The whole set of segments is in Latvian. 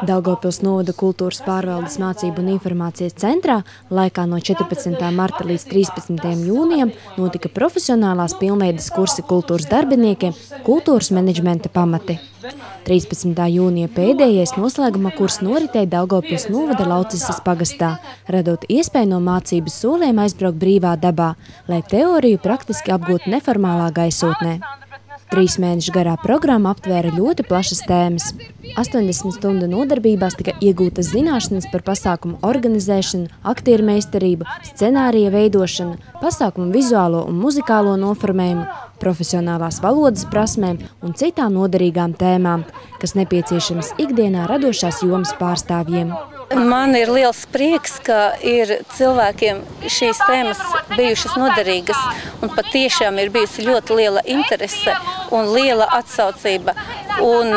Daugavpils novada kultūras pārvaldes mācību un informācijas centrā laikā no 14. marta līdz 13. jūnijam notika profesionālās pilnveides kursi kultūras darbiniekiem kultūras menedžmenta pamati. 13. jūnija pēdējais noslēguma kurs noritēja Daugavpils novada Laucisas pagastā, radot iespēju no mācības soliem aizbraukt brīvā dabā, lai teoriju praktiski apgūtu neformālā gaisotnē. 3 mēnešu garā programma aptvēra ļoti plašas tēmas. 80 stundu nodarbībās tika iegūtas zināšanas par pasākumu organizēšanu, aktieru meistarību, scenārija veidošanu, pasākumu vizuālo un muzikālo noformējumu, profesionālās valodas prasmēm un citām noderīgām tēmām, kas nepieciešamas ikdienā radošās jomas pārstāvjiem. Man ir liels prieks, ka ir cilvēkiem šīs tēmas bijušas noderīgas un patiešām ir bijusi ļoti liela interese un liela atsaucība. Un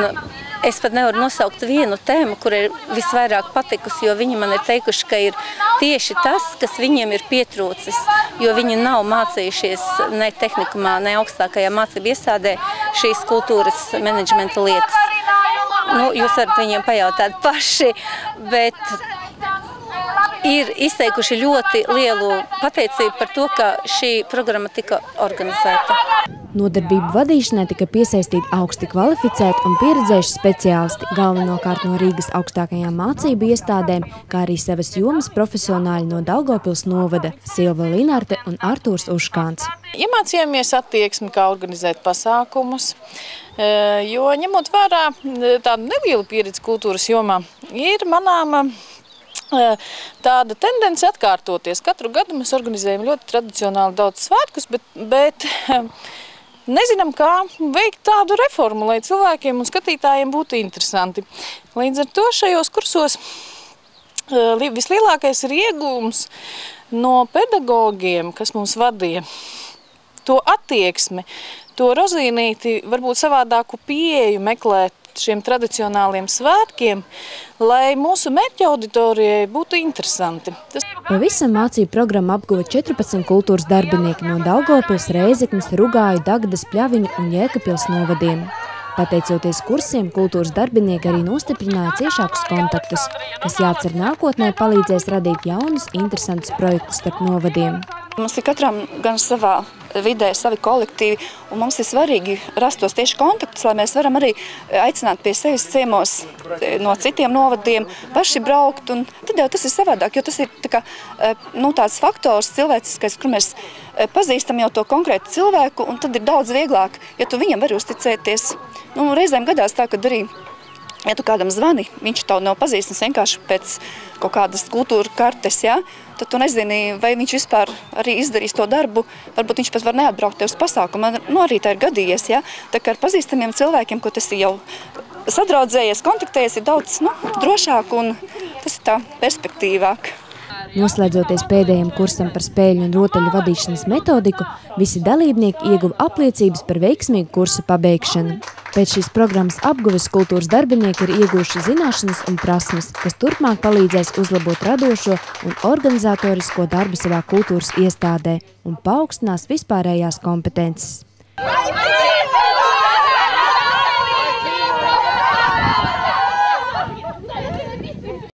es pat nevaru nosaukt vienu tēmu, kur ir visvairāk patikusi, jo viņi man ir teikuši, ka ir tieši tas, kas viņiem ir pietrūcis, jo viņi nav mācījušies ne tehnikumā, ne augstākajā mācību iestādē šīs kultūras menedžmenta lietas. Jūs varat viņiem pajautāt paši, bet ir izteikuši ļoti lielu pateicību par to, ka šī programma tika organizēta. Nodarbību vadīšanai tika piesaistīti augsti kvalificēti un pieredzējuši speciālisti, galvenokārt no Rīgas augstākajām mācību iestādēm, kā arī savas jomas profesionāļi no Daugavpils novada Silva Linarte un Artūrs Uškāns. Iemācījāmies attieksmi, kā organizēt pasākumus, jo ņemot vērā tādu nelielu pieredzi kultūras jomā, ir manāma tāda tendence atkārtoties. Katru gadu mēs organizējam ļoti tradicionāli daudz svētkus, bet nezinām, kā veikt tādu reformu, lai cilvēkiem un skatītājiem būtu interesanti. Līdz ar to šajos kursos vislielākais ir iegūms no pedagogiem, kas mums vadīja. To attieksmi, to rozīnīti, varbūt savādāku pieeju meklēt šiem tradicionāliem svētkiem, lai mūsu mērķa auditorijai būtu interesanti. Pavisam mācību programmu apguva 14 kultūras darbinieki no Daugavpils, Rēzeknes, Rugāju, Dagdas, Pļaviņu un Jēkabpils novadiem. Pateicoties kursiem, kultūras darbinieki arī nostiprināja ciešākus kontaktus, kas jācer nākotnē palīdzēs radīt jaunus, interesantus projektus starp novadiem. Mums ir katram gan savā vidē savi kolektīvi, un mums ir svarīgi rastos tieši kontaktus, lai mēs varam arī aicināt pie sevis ciemos no citiem novadiem, paši braukt, un tad jau tas ir savādāk, jo tas ir tāds faktors cilvēciskais, kur mēs pazīstam jau to konkrētu cilvēku, un tad ir daudz vieglāk, ja tu viņam vari uzticēties. Reizēm gadās tā, kad arī, ja tu kādam zvani, viņš tev nav pazīstams vienkārši pēc kaut kādas kultūra kartes, ja? Tad tu nezini, vai viņš vispār arī izdarīs to darbu, varbūt viņš pat var neatbraukt tev uz pasākumu. Arī tā ir gadījies, ja? Tā kā ar pazīstamiem cilvēkiem, ko tas ir jau sadraudzējies, kontaktējies, ir daudz drošāk un tas ir tā perspektīvāk. Noslēdzoties pēdējiem kursam par spēļu un rotaļu vadīšanas metodiku, visi dalībnieki ieguva apliecības par veiksmīgu kursu pabeigšanu. Pēc šīs programmas apguves kultūras darbinieki ir ieguvuši zināšanas un prasmes, kas turpmāk palīdzēs uzlabot radošo un organizatorisko darbu savā kultūras iestādē un paaugstinās vispārējās kompetences.